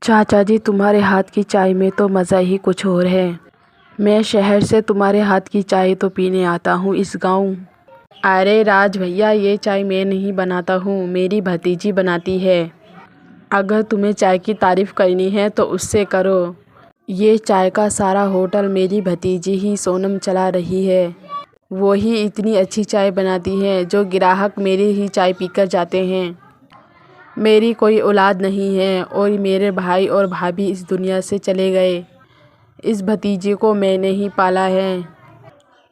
चाचा जी, तुम्हारे हाथ की चाय में तो मज़ा ही कुछ और है। मैं शहर से तुम्हारे हाथ की चाय तो पीने आता हूँ इस गांव। अरे राज भैया, ये चाय मैं नहीं बनाता हूँ, मेरी भतीजी बनाती है। अगर तुम्हें चाय की तारीफ़ करनी है तो उससे करो। ये चाय का सारा होटल मेरी भतीजी ही सोनम चला रही है। वो ही इतनी अच्छी चाय बनाती है जो ग्राहक मेरी ही चाय पीकर जाते हैं। मेरी कोई औलाद नहीं है और मेरे भाई और भाभी इस दुनिया से चले गए। इस भतीजे को मैंने ही पाला है।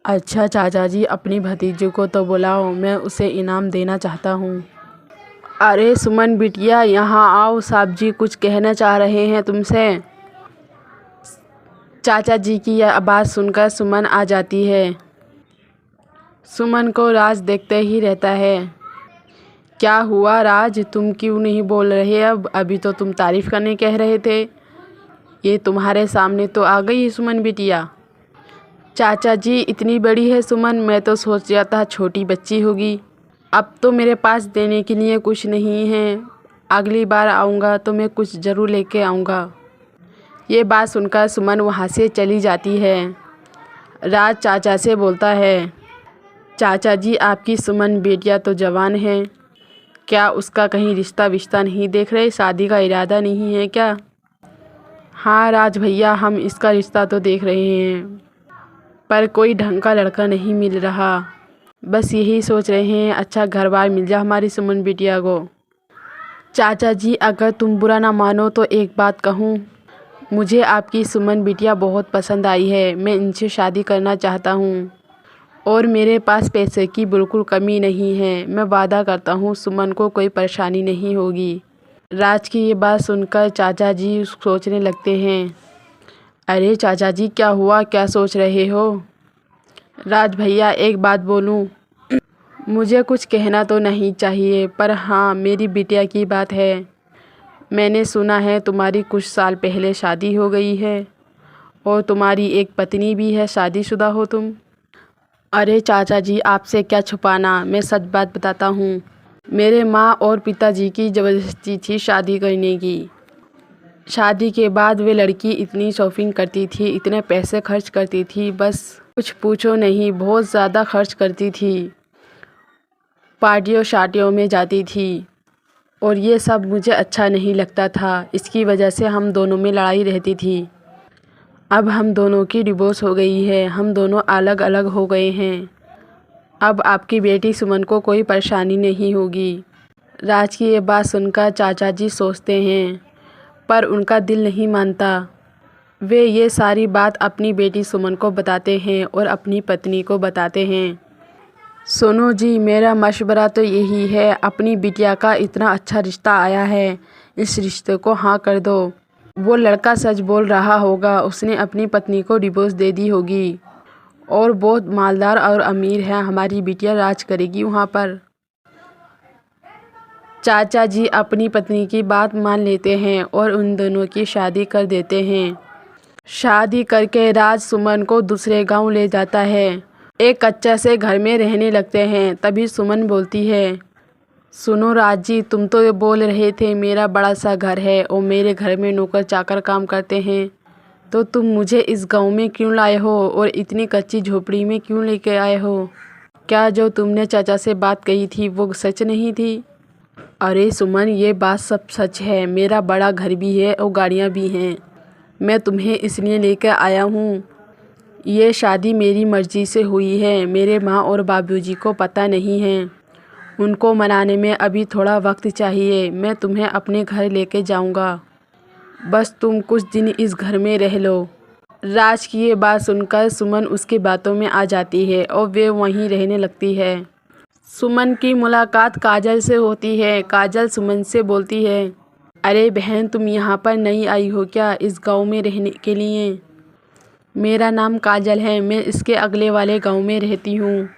अच्छा चाचा जी, अपनी भतीजे को तो बुलाओ, मैं उसे इनाम देना चाहता हूँ। अरे सुमन बिटिया, यहाँ आओ, साहब जी कुछ कहना चाह रहे हैं तुमसे। चाचा जी की यह आवाज़ सुनकर सुमन आ जाती है। सुमन को राज देखते ही रहता है। क्या हुआ राज, तुम क्यों नहीं बोल रहे? अब अभी तो तुम तारीफ़ करने कह रहे थे। ये तुम्हारे सामने तो आ गई सुमन बिटिया। चाचा जी, इतनी बड़ी है सुमन, मैं तो सोच रहा था छोटी बच्ची होगी। अब तो मेरे पास देने के लिए कुछ नहीं है। अगली बार आऊँगा तो मैं कुछ ज़रूर लेके आऊँगा। ये बात सुनकर सुमन वहाँ से चली जाती है। राज चाचा से बोलता है, चाचा जी आपकी सुमन बेटिया तो जवान है, क्या उसका कहीं रिश्ता विश्ता नहीं देख रहे? शादी का इरादा नहीं है क्या? हाँ राज भैया, हम इसका रिश्ता तो देख रहे हैं, पर कोई ढंग का लड़का नहीं मिल रहा। बस यही सोच रहे हैं अच्छा घर बार मिल जाए हमारी सुमन बिटिया को। चाचा जी, अगर तुम बुरा ना मानो तो एक बात कहूँ, मुझे आपकी सुमन बिटिया बहुत पसंद आई है। मैं इनसे शादी करना चाहता हूँ और मेरे पास पैसे की बिल्कुल कमी नहीं है। मैं वादा करता हूँ सुमन को कोई परेशानी नहीं होगी। राज की ये बात सुनकर चाचा जी सोचने लगते हैं। अरे चाचा जी, क्या हुआ, क्या सोच रहे हो? राज भैया, एक बात बोलूँ? मुझे कुछ कहना तो नहीं चाहिए, पर हाँ, मेरी बिटिया की बात है। मैंने सुना है तुम्हारी कुछ साल पहले शादी हो गई है और तुम्हारी एक पत्नी भी है, शादीशुदा हो तुम। अरे चाचा जी, आपसे क्या छुपाना, मैं सच बात बताता हूँ। मेरे माँ और पिताजी की ज़बरदस्ती थी शादी करने की। शादी के बाद वे लड़की इतनी शॉपिंग करती थी, इतने पैसे खर्च करती थी, बस कुछ पूछो नहीं, बहुत ज़्यादा खर्च करती थी। पार्टियों शार्टियों में जाती थी और ये सब मुझे अच्छा नहीं लगता था। इसकी वजह से हम दोनों में लड़ाई रहती थी। अब हम दोनों की डिवोर्स हो गई है, हम दोनों अलग अलग हो गए हैं। अब आपकी बेटी सुमन को कोई परेशानी नहीं होगी। राज की ये बात सुनकर चाचा जी सोचते हैं, पर उनका दिल नहीं मानता। वे ये सारी बात अपनी बेटी सुमन को बताते हैं और अपनी पत्नी को बताते हैं। सुनो जी, मेरा मशवरा तो यही है, अपनी बिटिया का इतना अच्छा रिश्ता आया है, इस रिश्ते को हाँ कर दो। वो लड़का सच बोल रहा होगा, उसने अपनी पत्नी को डिवोर्स दे दी होगी और बहुत मालदार और अमीर है, हमारी बिटिया राज करेगी वहाँ पर। चाचा जी अपनी पत्नी की बात मान लेते हैं और उन दोनों की शादी कर देते हैं। शादी करके राज सुमन को दूसरे गांव ले जाता है। एक कच्चा से घर में रहने लगते हैं। तभी सुमन बोलती है, सुनो राज जी, तुम तो ये बोल रहे थे मेरा बड़ा सा घर है और मेरे घर में नौकर चाकर काम करते हैं, तो तुम मुझे इस गांव में क्यों लाए हो और इतनी कच्ची झोपड़ी में क्यों लेके आए हो? क्या जो तुमने चाचा से बात कही थी वो सच नहीं थी? अरे सुमन, ये बात सब सच है, मेरा बड़ा घर भी है और गाड़ियाँ भी हैं। मैं तुम्हें इसलिए लेकर आया हूँ। ये शादी मेरी मर्ज़ी से हुई है, मेरे माँ और बाबूजी को पता नहीं है। उनको मनाने में अभी थोड़ा वक्त चाहिए। मैं तुम्हें अपने घर लेके जाऊँगा, बस तुम कुछ दिन इस घर में रह लो। राज की ये बात सुनकर सुमन उसकी बातों में आ जाती है और वे वहीं रहने लगती है। सुमन की मुलाकात काजल से होती है। काजल सुमन से बोलती है, अरे बहन, तुम यहाँ पर नई आई हो क्या इस गांव में रहने के लिए? मेरा नाम काजल है, मैं इसके अगले वाले गांव में रहती हूँ।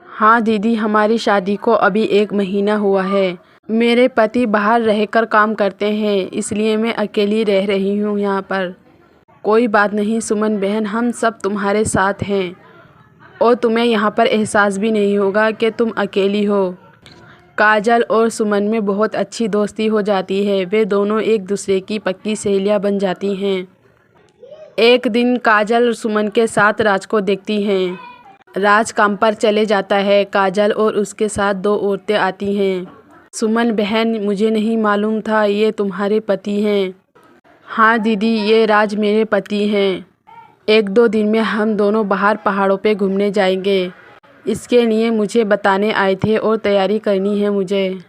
हाँ दीदी, हमारी शादी को अभी 1 महीना हुआ है। मेरे पति बाहर रहकर काम करते हैं, इसलिए मैं अकेली रह रही हूँ यहाँ पर। कोई बात नहीं सुमन बहन, हम सब तुम्हारे साथ हैं और तुम्हें यहाँ पर एहसास भी नहीं होगा कि तुम अकेली हो। काजल और सुमन में बहुत अच्छी दोस्ती हो जाती है। वे दोनों एक दूसरे की पक्की सहेलियां बन जाती हैं। एक दिन काजल सुमन के साथ राज को देखती हैं। राज काम पर चले जाता है। काजल और उसके साथ दो औरतें आती हैं। सुमन बहन, मुझे नहीं मालूम था ये तुम्हारे पति हैं। हाँ दीदी, ये राज मेरे पति हैं। एक दो दिन में हम दोनों बाहर पहाड़ों पे घूमने जाएंगे। इसके लिए मुझे बताने आए थे और तैयारी करनी है मुझे।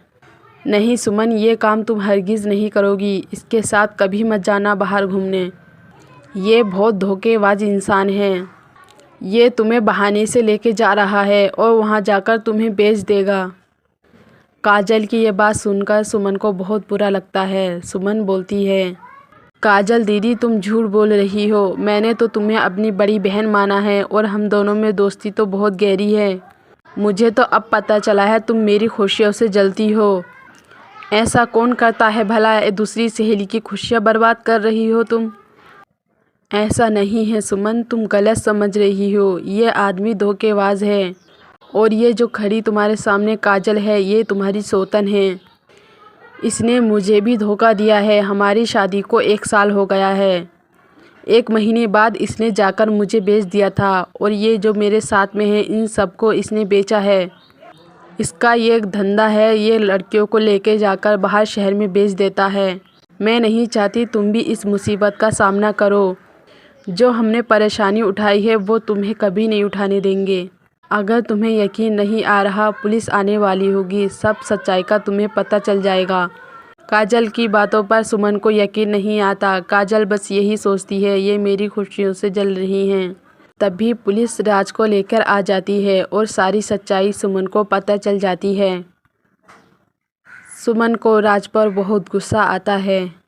नहीं सुमन, ये काम तुम हरगिज़ नहीं करोगी। इसके साथ कभी मत जाना बाहर घूमने। ये बहुत धोखेबाज इंसान है। ये तुम्हें बहाने से लेके जा रहा है और वहाँ जाकर तुम्हें बेच देगा। काजल की ये बात सुनकर सुमन को बहुत बुरा लगता है। सुमन बोलती है, काजल दीदी, तुम झूठ बोल रही हो। मैंने तो तुम्हें अपनी बड़ी बहन माना है और हम दोनों में दोस्ती तो बहुत गहरी है। मुझे तो अब पता चला है तुम मेरी खुशियों से जलती हो। ऐसा कौन करता है भला? दूसरी सहेली की खुशियाँ बर्बाद कर रही हो तुम। ऐसा नहीं है सुमन, तुम गलत समझ रही हो। ये आदमी धोखेबाज है और ये जो खड़ी तुम्हारे सामने काजल है, ये तुम्हारी सौतन है। इसने मुझे भी धोखा दिया है। हमारी शादी को 1 साल हो गया है। 1 महीने बाद इसने जाकर मुझे बेच दिया था और ये जो मेरे साथ में है, इन सबको इसने बेचा है। इसका ये एक धंधा है, ये लड़कियों को लेके जाकर बाहर शहर में बेच देता है। मैं नहीं चाहती तुम भी इस मुसीबत का सामना करो। जो हमने परेशानी उठाई है वो तुम्हें कभी नहीं उठाने देंगे। अगर तुम्हें यकीन नहीं आ रहा, पुलिस आने वाली होगी, सब सच्चाई का तुम्हें पता चल जाएगा। काजल की बातों पर सुमन को यकीन नहीं आता। काजल बस यही सोचती है, ये मेरी खुशियों से जल रही हैं। तभी पुलिस राज को लेकर आ जाती है और सारी सच्चाई सुमन को पता चल जाती है। सुमन को राज पर बहुत गुस्सा आता है।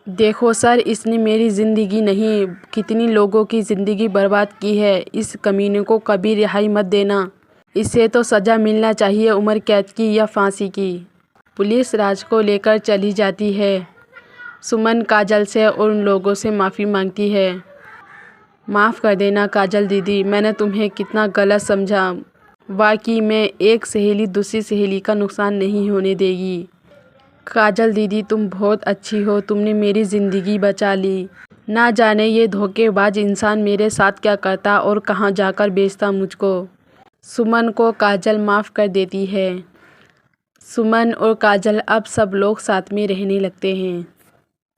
देखो सर, इसने मेरी ज़िंदगी नहीं, कितनी लोगों की ज़िंदगी बर्बाद की है। इस कमीने को कभी रिहाई मत देना। इसे तो सज़ा मिलना चाहिए, उम्र कैद की या फांसी की। पुलिस राज को लेकर चली जाती है। सुमन काजल से और उन लोगों से माफ़ी मांगती है। माफ़ कर देना काजल दीदी, मैंने तुम्हें कितना गलत समझा। वाकई में एक सहेली दूसरी सहेली का नुकसान नहीं होने देगी। काजल दीदी, तुम बहुत अच्छी हो, तुमने मेरी ज़िंदगी बचा ली। ना जाने ये धोखेबाज इंसान मेरे साथ क्या करता और कहाँ जाकर बेचता मुझको। सुमन को काजल माफ़ कर देती है। सुमन और काजल अब सब लोग साथ में रहने लगते हैं।